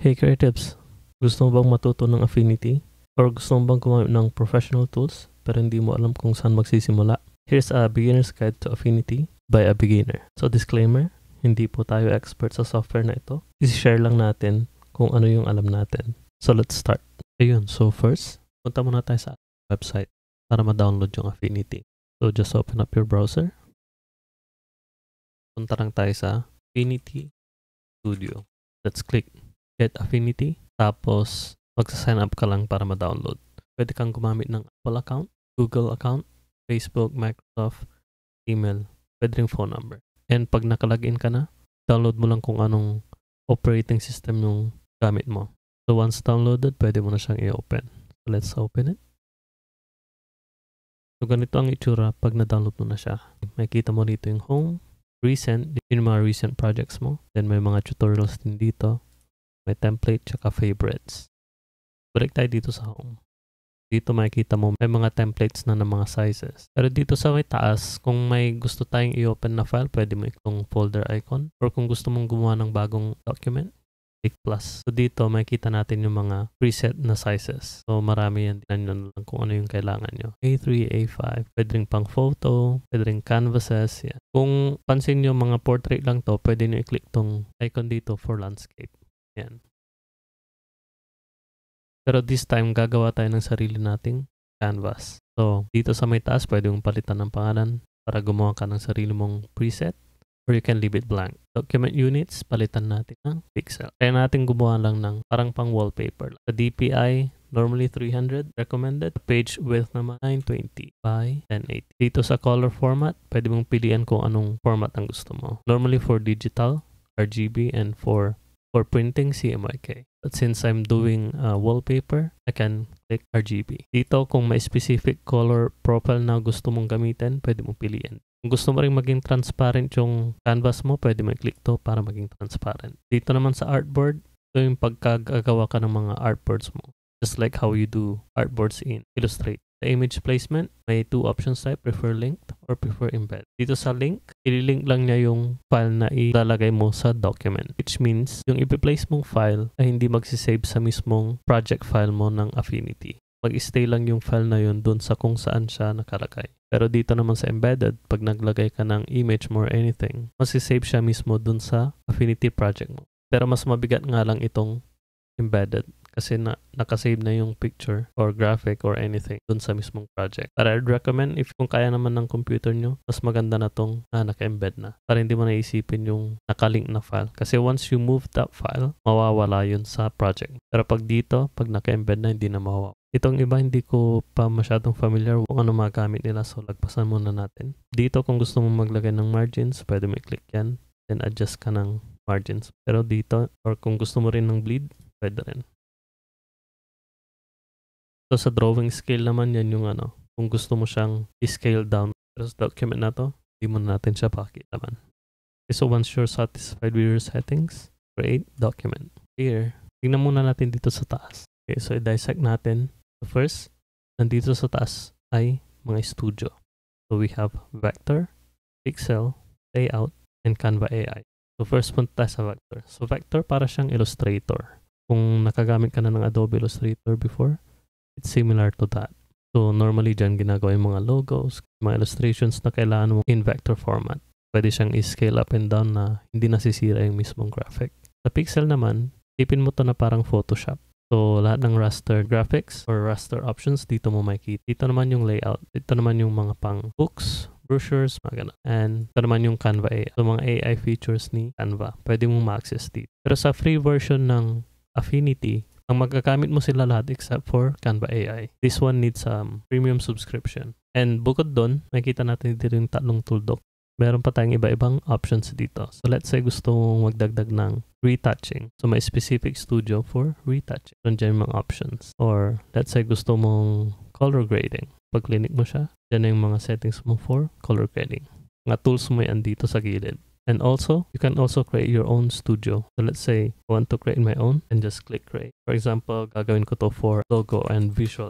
Hey creatives, gusto mo bang matuto ng Affinity? Or gusto mo bang gumamit ng professional tools pero hindi mo alam kung saan magsisimula? Here's a beginner's guide to Affinity by a beginner. So disclaimer, hindi po tayo expert sa software na ito. I-share lang natin kung ano yung alam natin. So let's start. Ayun, so first, punta muna tayo sa website para ma-download yung Affinity. So just open up your browser. Punta lang tayo sa Affinity Studio. Let's click Get Affinity. Tapos, magsa-sign up ka lang para ma-download. Pwede kang gumamit ng Apple account, Google account, Facebook, Microsoft, email, pwede ring phone number. And pag nakalagin ka na, download mo lang kung anong operating system yung gamit mo. So once downloaded, pwede mo na siyang i-open. So let's open it. So ganito ang itsura pag na-download mo na siya. Makikita mo dito yung home, recent, yung mga recent projects mo. Then may mga tutorials din dito. May template, tsaka favorites. Balik tayo dito sa home. Dito makikita mo may mga templates na ng mga sizes. Pero dito sa may taas, kung may gusto tayong i-open na file, pwede mo itong folder icon. Or kung gusto mong gumawa ng bagong document, click plus. So dito makikita natin yung mga preset na sizes. So marami yan. Tingnan nyo lang kung ano yung kailangan nyo. A3, A5, pwede rin pang photo, pwede rin canvases. Yan. Kung pansin nyo mga portrait lang to, pwede nyo i-click tong icon dito for landscape. Yan. Pero this time, gagawa tayo ng sarili nating canvas. So, dito sa may taas, pwede mong palitan ng pangalan para gumawa ka ng sarili mong preset. Or you can leave it blank. Document units, palitan natin ng pixel. Kaya natin gumawa lang ng parang pang wallpaper. Sa DPI, normally 300 recommended. Page width naman 920 by 1080. Dito sa color format, pwede mong pilian kung anong format ang gusto mo. Normally for digital, RGB, and for printing, CMYK. But since I'm doing wallpaper, I can click RGB. Dito, kung may specific color profile na gusto mong gamitin, pwede mong piliin. Kung gusto mo rin maging transparent yung canvas mo, pwede mo i-click to para maging transparent. Dito naman sa artboard, ito yung pagkagawa ka ng mga artboards mo. Just like how you do artboards in Illustrator. The image placement, may two options type, prefer linked or prefer embed. Dito sa link, ililink lang niya yung file na ilalagay mo sa document. Which means, yung ipi-place mong file ay hindi magsisave sa mismong project file mo ng Affinity. Mag-stay lang yung file na yun dun sa kung saan siya nakalagay. Pero dito naman sa embedded, pag naglagay ka ng image mo or anything, masisave siya mismo dun sa Affinity project mo. Pero mas mabigat nga lang itong embedded kasi nakasave na yung picture or graphic or anything dun sa mismong project. But I'd recommend if kung kaya naman ng computer nyo, mas maganda na tong naka-embed na para hindi mo naisipin yung nakalink na file. Kasi once you move that file, mawawala yun sa project. Pero pag dito, pag naka-embed na, hindi na mawawala. Itong iba, hindi ko pa masyadong familiar kung ano magamit nila. So, lagpasan muna natin. Dito, kung gusto mo maglagay ng margins, pwede mo i-click yan. Then, adjust ka ng margins. Pero dito, or kung gusto mo rin ng bleed, pwede rin. So, sa drawing scale naman, yan yung kung gusto mo siyang i-scale down. Pero sa document na to, hindi mo natin siya pakita man. Okay, so, once you're satisfied with your settings, create document. Here, tingnan muna natin dito sa taas. Okay, so i-dissect natin. So, first, nandito sa taas ay mga studio. So, we have Vector, Pixel, Layout, and Canva AI. So, first punta sa Vector. So, Vector para siyang Illustrator. Kung nakagamit ka na ng Adobe Illustrator before, it's similar to that. So, normally dyan ginagawa yung mga logos, mga illustrations na kailangan mo in vector format. Pwede siyang i-scale up and down na hindi nasisira yung mismong graphic. Sa Pixel naman, tipin mo to na parang Photoshop. So, lahat ng raster graphics or raster options, dito mo makikita. Dito naman yung layout. Dito naman yung mga pang books, brochures, mga ganun. And ito naman yung Canva AI. So, mga AI features ni Canva. Pwede mong ma-access dito. Pero sa free version ng Affinity, ang magagamit mo sila lahat except for Canva AI. This one needs premium subscription. And bukod doon, makikita natin dito yung tatlong tooldoc. Meron pa tayong iba-ibang options dito. So let's say gusto mong magdagdag ng retouching. So may specific studio for retouching. Doon dyan yung mga options. Or let's say gusto mong color grading. Pag clinic mo siya, dyan na yung mga settings mo for color grading. Mga tools mo yan dito sa gilid. And also, you can also create your own studio. So let's say I want to create my own and just click create. For example, gagawin ko to for logo and visual.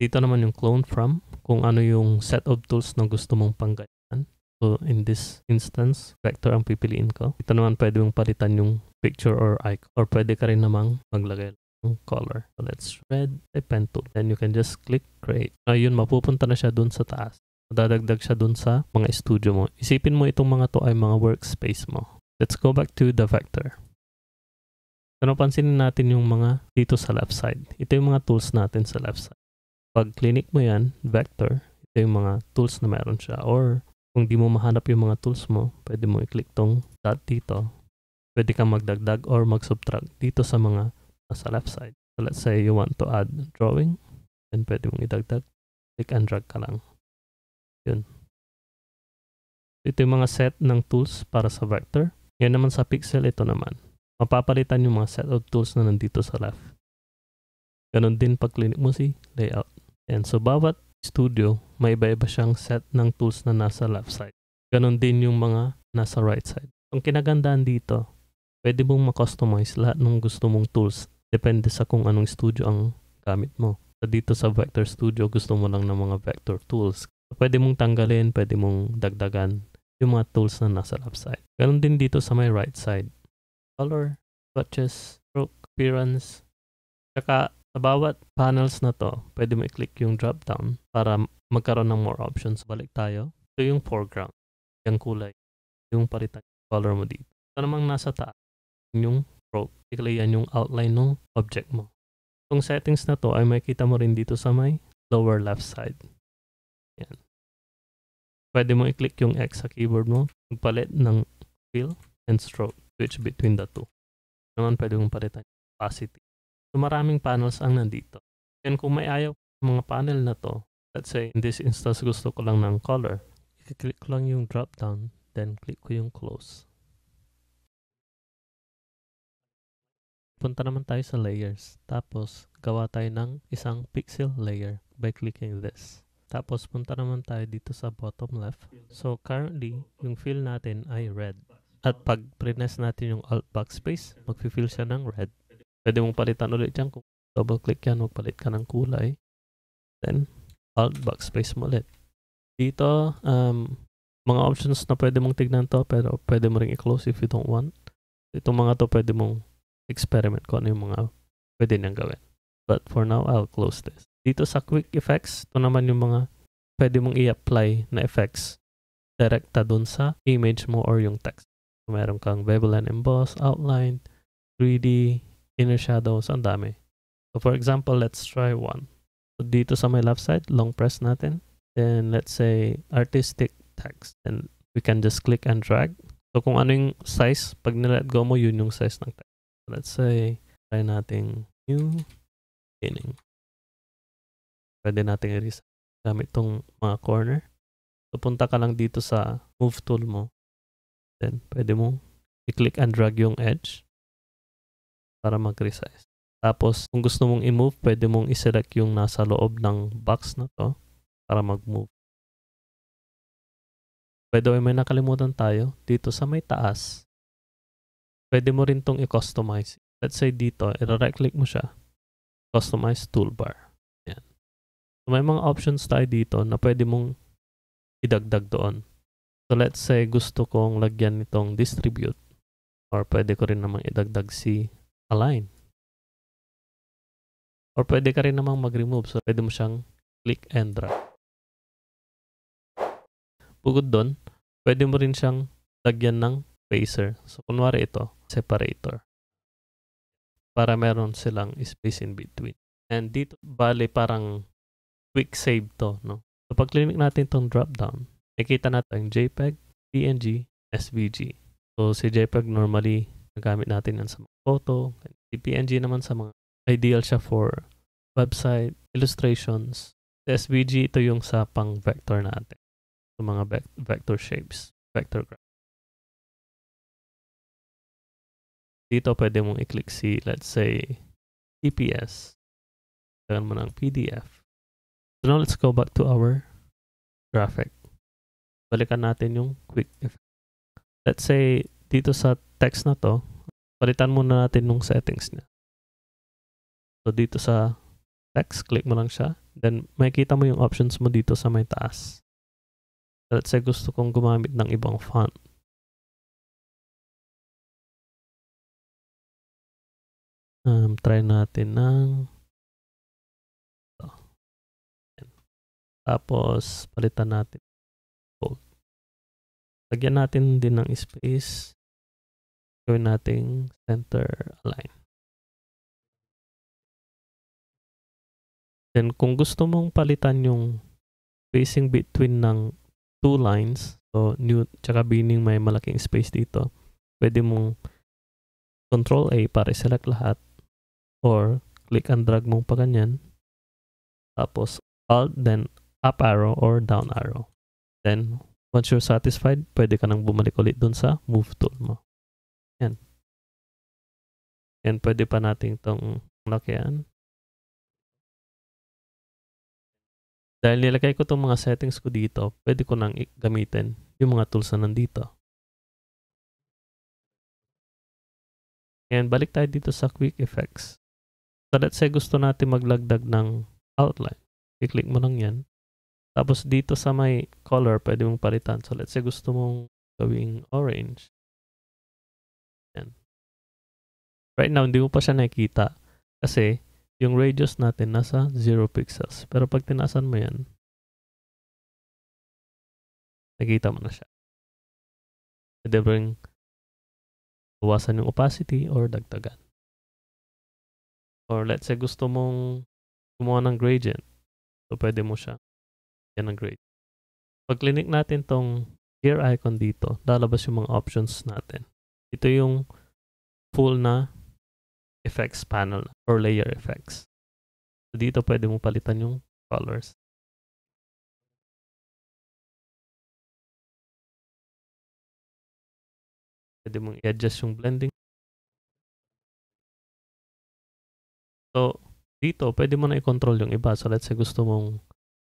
Dito naman yung clone from, kung ano yung set of tools na gusto mong panggayan. So, in this instance, vector ang pipiliin ko. Ito naman pwede mong palitan yung picture or icon. Or pwede ka rin namang maglagay ng color. So, let's red a pen tool. Then you can just click create. Ayun, mapupunta na siya dun sa taas. Dadagdag siya dun sa mga studio mo. Isipin mo itong mga to ay mga workspace mo. Let's go back to the vector. Pero pansinin natin yung mga dito sa left side. Ito yung mga tools natin sa left side. Pag clinic mo yan, vector, ito yung mga tools na meron siya. Or kung di mo mahanap yung mga tools mo, pwede mo i-click tong dot dito. Pwede kang magdagdag or mag-subtract dito sa mga nasa left side. So let's say you want to add drawing, then pwede mong idagdag. Click and drag ka lang. Yun. Ito yung mga set ng tools para sa vector. Yan naman sa pixel, ito naman. Mapapalitan yung mga set of tools na nandito sa left. Ganon din pag clinic mo si layout. And so bawat studio, may iba-iba siyang set ng tools na nasa left side. Ganon din yung mga nasa right side. Ang kinagandaan dito, pwede mong ma-customize lahat ng gusto mong tools. Depende sa kung anong studio ang gamit mo. So dito sa Vector Studio, gusto mo lang ng mga vector tools. So pwede mong tanggalin, pwede mong dagdagan yung mga tools na nasa left side. Ganon din dito sa may right side. Color, swatches, stroke, appearance. Saka sa bawat panels na to, pwede mo i-click yung drop down para magkaroon ng more options. Balik tayo. Ito yung foreground. Yung kulay. Yung palitan yung color mo dito. Ito namang nasa taas. Yung stroke. Basically yan yung outline ng object mo. Itong settings na to ay makikita mo rin dito sa may lower left side. Yan. Pwede mo i-click yung X sa keyboard mo. Magpalit ng fill and stroke. Switch between the two. Naman pwede mong palitan yung opacity. So maraming panels ang nandito. And kung may ayaw mga panel na to, let's say in this instance gusto ko lang ng color, i-click ko lang yung drop down, then click ko yung close. Punta naman tayo sa layers. Tapos gawa tayo ng isang pixel layer by clicking this. Tapos punta naman tayo dito sa bottom left. So currently, yung fill natin ay red. At pag press natin yung alt backspace, mag-fill siya ng red. Pwede mong palitan ulit yan. Kung double click yan, magpalit ka ng kulay. Then, alt backspace mo ulit. Dito, mga options na pwede mong tignan to, pero pwede mo ring i-close if you don't want. Itong mga to, pwede mong experiment kung ano yung mga pwede niyang gawin. But for now, I'll close this. Dito sa quick effects, ito naman yung mga pwede mong i-apply na effects direkta dun sa image mo or yung text. So, meron kang bevel and emboss, outline, 3D, inner shadows, ang dami. So for example, let's try one. So dito sa my left side, long press natin. Then let's say artistic text. And we can just click and drag. So kung ano yung size, pag nilet go mo, yun yung size ng text. So let's say, try natin new beginning. Pwede natin i-reset gamit itong mga corner. So punta ka lang dito sa move tool mo. Then pwede mo i-click and drag yung edge para mag-resize. Tapos, kung gusto mong i-move, pwede mong i-select yung nasa loob ng box na to para mag-move. By the way, may nakalimutan tayo. Dito sa may taas, pwede mo rin tong i-customize. Let's say dito, i-right click mo siya. Customize toolbar. Yan. So, may mga options tayo dito na pwede mong idagdag doon. So, let's say gusto kong lagyan nitong distribute. Or pwede ko rin namang idagdag si align. Or pwede ka rin namang mag-remove. So, pwede mo siyang click and drag. Bukod doon, pwede mo rin siyang lagyan ng spacer. So, kunwari ito, separator. Para meron silang space in between. And dito, bale, parang quick save to, no? So, pag click natin itong drop down, nakita natin JPEG, PNG, SVG. So, si JPEG normally, nagamit natin yan sa mga photo. Si PNG naman sa mga ideal siya for website, illustrations. Si SVG, ito yung sa pang vector natin. So, mga vector shapes, vector graph. Dito, pwede mong i-click si, let's say, EPS. Kailangan mo ng PDF. So, now let's go back to our graphic. Balikan natin yung quick effect. Let's say, dito sa text na to, palitan muna natin yung settings niya. So, dito sa text, click mo lang siya. Then, makikita mo yung options mo dito sa may taas. Let's say gusto kong gumamit ng ibang font. Try natin ng ito. Tapos, palitan natin bold. Lagyan natin din ng space. Gawin nating center align. Then, kung gusto mong palitan yung spacing between ng two lines, so new tsaka beginning may malaking space dito, pwede mong Control A para select lahat, or click and drag mong pa ganyan, tapos Alt, then up arrow or down arrow. Then, once you're satisfied, pwede ka nang bumalik ulit dun sa move tool mo. Yan. Yan, pwede pa natin itong lakihan. Dahil nilagay ko itong mga settings ko dito, pwede ko nang gamitin yung mga tools na nandito. And balik tayo dito sa quick effects. So let's say gusto natin maglagdag ng outline. I-click mo lang yan. Tapos dito sa may color, pwede mong palitan. So let's say gusto mong gawing orange. Yan. Right now, hindi mo pa siya nakikita. Kasi yung radius natin nasa 0 pixels. Pero pag tinasan mo yan, nakikita mo na siya. Pwede rin bawasan yung opacity or dagdagan. Or let's say gusto mong gumawa ng gradient. So pwede mo siya. Yan ang gradient. Pag click natin tong gear icon dito, lalabas yung mga options natin. Ito yung full na effects panel or layer effects. So dito pwede mo palitan yung colors. Pwede mong i-adjust yung blending. So dito pwede mo na i-control yung iba. So let's say gusto mong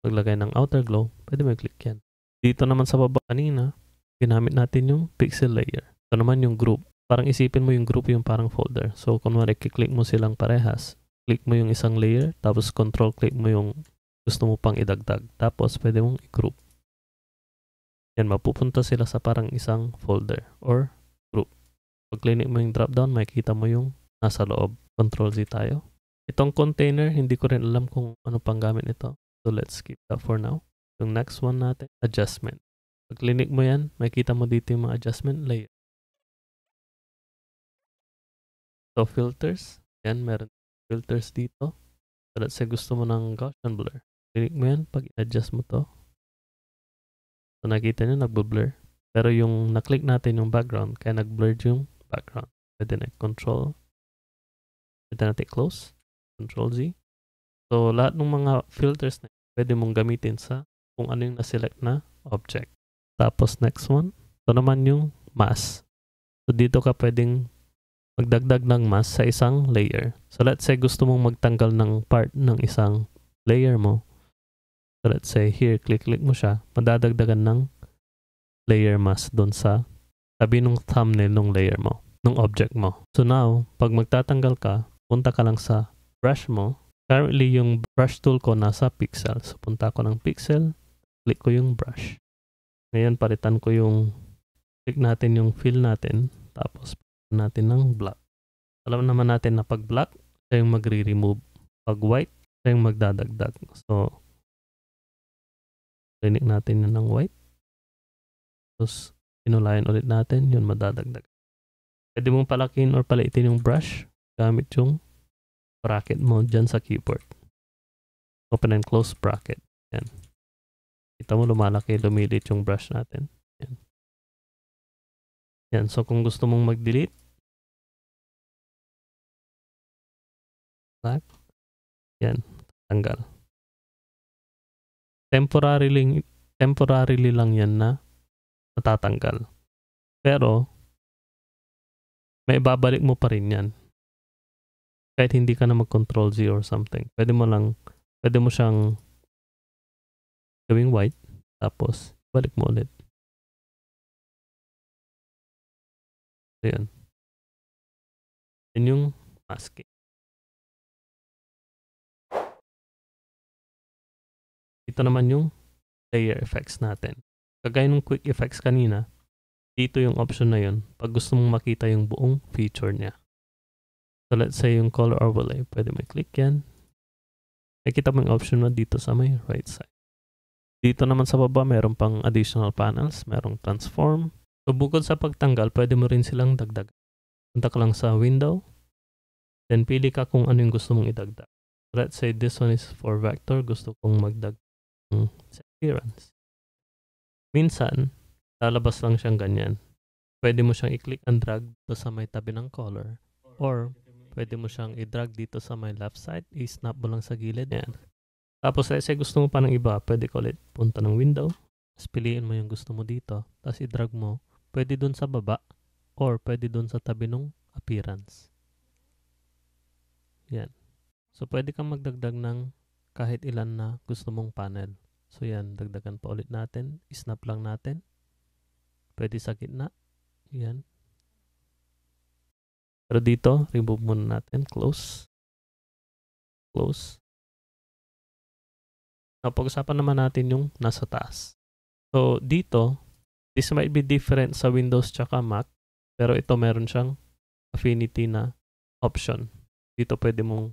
maglagay ng outer glow, pwede mo i-click yan. Dito naman sa baba kanina, ginamit natin yung pixel layer. Ito naman yung group. Parang isipin mo yung group yung parang folder. So kunwari i-click mo silang parehas. Click mo yung isang layer, tapos control click mo yung gusto mo pang idagdag. Tapos pwede mong i-group. Yan, mapupunta sila sa parang isang folder or group. Pag click mo yung drop down, makikita mo yung nasa loob. Control Z tayo. Itong container, hindi ko rin alam kung ano pang gamit nito. So let's skip that for now. Yung next one natin, adjustment. Pag click mo yan, makikita mo dito yung mga adjustment layer. So filters, yan, meron filters dito. So let's say gusto mo ng Gaussian blur. Click mo yan, pag adjust mo to. So nakita nyo, nagbo-blur. Pero yung na-click natin yung background, kaya nag-blur yung background. Pwede na control. Pwede natin close. Control Z. So lahat ng mga filters na pwede mong gamitin sa kung ano yung na-select na object. Tapos next one, ito naman yung mask. So dito ka pwedeng magdagdag ng mask sa isang layer. So let's say gusto mong magtanggal ng part ng isang layer mo. So let's say here, click mo siya, madadagdagan ng layer mask doon sa tabi ng thumbnail ng layer mo, ng object mo. So now, pag magtatanggal ka, punta ka lang sa brush mo. Currently, yung brush tool ko nasa pixel. So punta ko ng pixel, click ko yung brush. Ngayon, palitan ko yung, click natin yung fill natin, tapos natin ng black. Alam naman natin na pag black, siya yung magre-remove. Pag white, siya yung magdadagdag. So, click natin yun ng white. Tapos, inulayan ulit natin, yun madadagdag. Pwede mong palakin or paliitin yung brush gamit yung bracket mo dyan sa keyboard. Open and close bracket. Yan. Kita mo lumalaki, lumilit yung brush natin. Yan. Yan. So, kung gusto mong mag-delete, black. Yan. Tanggal. Temporarily lang yan na natatanggal. Pero, may babalik mo pa rin yan. Kahit hindi ka na mag-control Z or something. Pwede mo siyang gawing white. Tapos, balik mo ulit. So, yan. Yan yung masking. Ito naman yung layer effects natin. Kagaya ng quick effects kanina, dito yung option na yun pag gusto mong makita yung buong feature niya. So let's say yung color overlay, pwede mo i-click yan. Nakikita mo yung option na dito sa may right side. Dito naman sa baba, meron pang additional panels, merong transform. So bukod sa pagtanggal, pwede mo rin silang dagdag. Punta ka lang sa window, then pili ka kung ano yung gusto mong idagdag. Let's say this one is for vector, gusto kong magdagdag sa appearance. Minsan, lalabas lang siyang ganyan. Pwede mo siyang i-click and drag dito sa may tabi ng color, or pwede mo siyang i-drag dito sa may left side, i-snap mo lang sa gilid. Yan. Tapos let's say gusto mo pa ng iba, pwede ka ulit punta ng window, tapos piliin mo yung gusto mo dito, tapos i-drag mo, pwede dun sa baba, or pwede dun sa tabi ng appearance. Yan. So pwede kang magdagdag ng kahit ilan na gusto mong panel. So yan, dagdagan pa ulit natin, i-snap lang natin. Pwede sa gitna. Yan. Pero dito, remove muna natin. Close. Close. Now, pag-usapan naman natin yung nasa taas. So, dito, this might be different sa Windows tsaka Mac. Pero ito meron siyang affinity na option. Dito pwede mong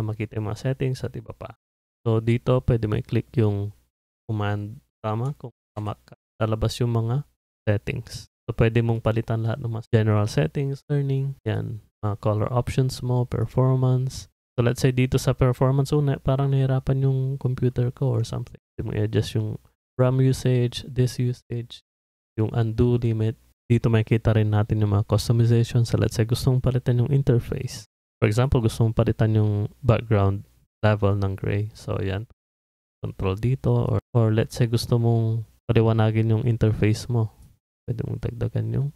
makita yung mga settings at iba pa. So, dito pwede mo i-click yung command tama kung sa Mac ka. Lalabas yung mga settings. So, pwede mong palitan lahat ng mga general settings, learning, yan, color options mo, performance. So, let's say dito sa performance, parang nahirapan yung computer ko or something. Pwede mo i-adjust yung RAM usage, disk usage, yung undo limit. Dito makikita rin natin yung mga customization. So, let's say gusto mong palitan yung interface. For example, gusto mong palitan yung background level ng gray. So, yan. Control dito. Or let's say gusto mong paliwanagin yung interface mo. Pwede mong dagdagan yung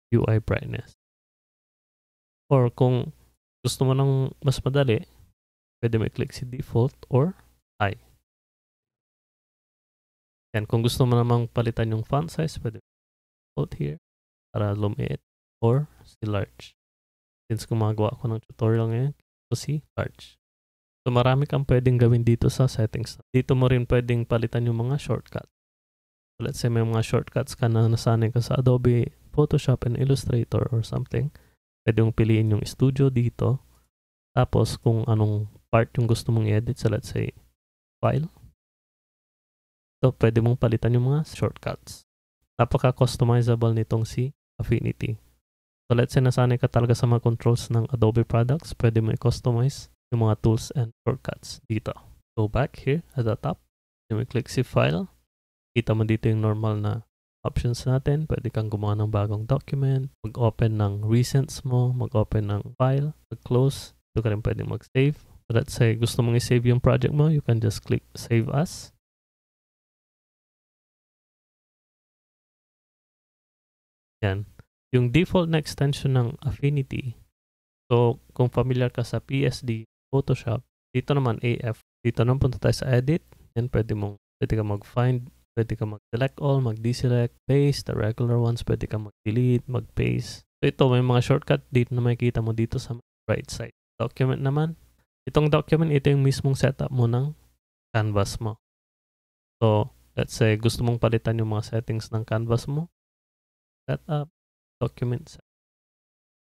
UI brightness. Or kung gusto mo ng mas madali, pwede mo i-click si default or high. Yan. Kung gusto mo namang palitan yung font size, pwede mo default here para lumiit or si large. Since gumagawa ako ng tutorial ngayon, so si large. So marami kang pwedeng gawin dito sa settings. Dito mo rin pwedeng palitan yung mga shortcuts. So let's say may mga shortcuts ka na nasanay ka sa Adobe Photoshop and Illustrator or something. Pwede mong piliin yung studio dito. Tapos kung anong part yung gusto mong i-edit. So let's say file. So pwede mong palitan yung mga shortcuts. Napaka-customizable nitong si Affinity. So let's say nasanay ka talaga sa mga controls ng Adobe products. Pwede mo i-customize yung mga tools and shortcuts dito. Go back here at the top. Pwede mo i-click si file. Kita mo dito yung normal na options natin. Pwede kang gumawa ng bagong document, mag-open ng recents mo, mag-open ng file, mag-close. Ito ka rin pwede mag-save. So let's say gusto mong i-save yung project mo, you can just click Save As. Yan. Yung default na extension ng Affinity, so kung familiar ka sa PSD, Photoshop, dito naman AF. Dito naman punta tayo sa Edit. Yan, pwede ka mag-find. Pwede ka mag-select all, mag-deselect, paste, the regular ones, pwede ka mag-delete, mag-paste. So ito, may mga shortcut dito na makikita mo dito sa right side. Document naman. Itong document, ito yung mismong setup mo ng canvas mo. So, let's say, gusto mong palitan yung mga settings ng canvas mo. Setup, document set.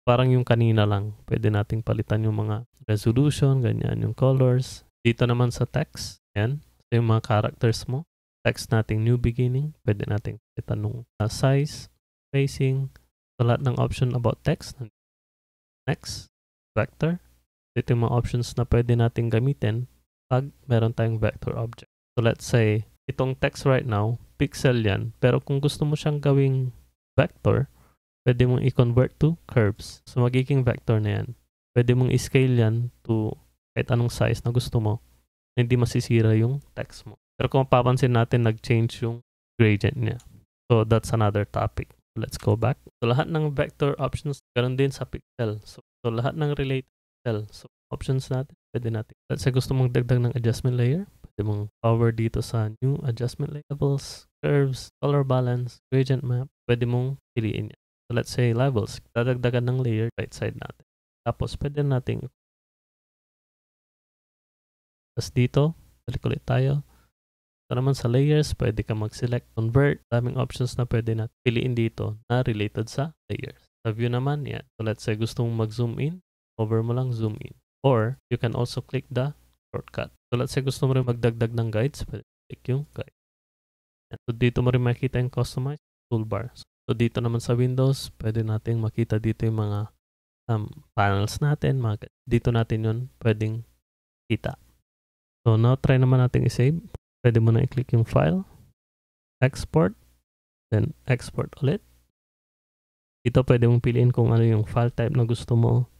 Parang yung kanina lang, pwede nating palitan yung mga resolution, ganyan, yung colors. Dito naman sa text, yan. So, yung mga characters mo. Text nating new beginning, pwede nating itanong size, spacing, so lahat ng option about text. Next, vector. Ito yung mga options na pwede nating gamitin pag meron tayong vector object. So let's say, itong text right now, pixel yan, pero kung gusto mo siyang gawing vector, pwede mong i-convert to curves. So magiging vector na yan. Pwede mong i-scale yan to kahit anong size na gusto mo, na hindi masisira yung text mo. Pero kung mapapansin natin, nag-change yung gradient niya. So, that's another topic. Let's go back. So, lahat ng vector options, ganoon din sa pixel. So lahat ng related pixel. So, options natin, pwede natin. Let's say gusto mong dagdag ng adjustment layer. Pwede mong power dito sa new adjustment levels, curves, color balance, gradient map. Pwede mong piliin yan. So, let's say levels. Dadagdagan ng layer right side natin. Tapos, pwede natin. Tapos dito, balik ulit tayo. So naman sa layers, pwede ka mag-select, convert. Daming options na pwede na piliin dito na related sa layers. Sa view naman, yan. So let's say gusto mong mag-zoom in, hover mo lang, zoom in. Or you can also click the shortcut. So let's say gusto mo rin magdagdag ng guides, pwede click yung guide. Yan. So dito mo rin makikita yung customize toolbar. So dito naman sa Windows, pwede nating makita dito yung mga panels natin. Dito natin yun pwedeng kita. So now try naman natin i-save. Pwede mo na i-click yung file, export, then export ulit. Dito pwede mong piliin kung ano yung file type na gusto mo.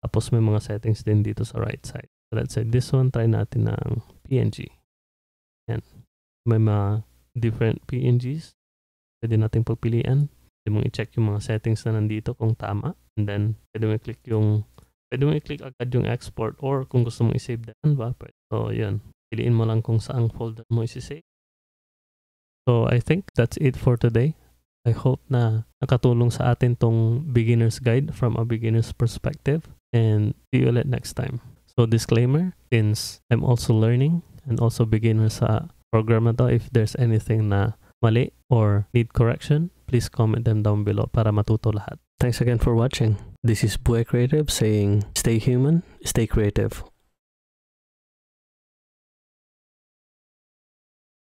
Tapos may mga settings din dito sa right side. So let's say this one, try natin ng PNG. Yan. May mga different PNGs. Pwede natin pagpilian. Pwede mong i-check yung mga settings na nandito kung tama. And then, pwede mong i-click agad yung export or kung gusto mong i-save the Canva. So, yun. Piliin mo lang kung saang folder mo i-save. So, I think that's it for today. I hope na nakatulong sa atin tong beginner's guide from a beginner's perspective. And see you ulit next time. So, disclaimer, since I'm also learning and also beginner sa program na to, if there's anything na mali or need correction, please comment them down below para matuto lahat. Thanks again for watching. This is Buhay Creative saying, stay human, stay creative.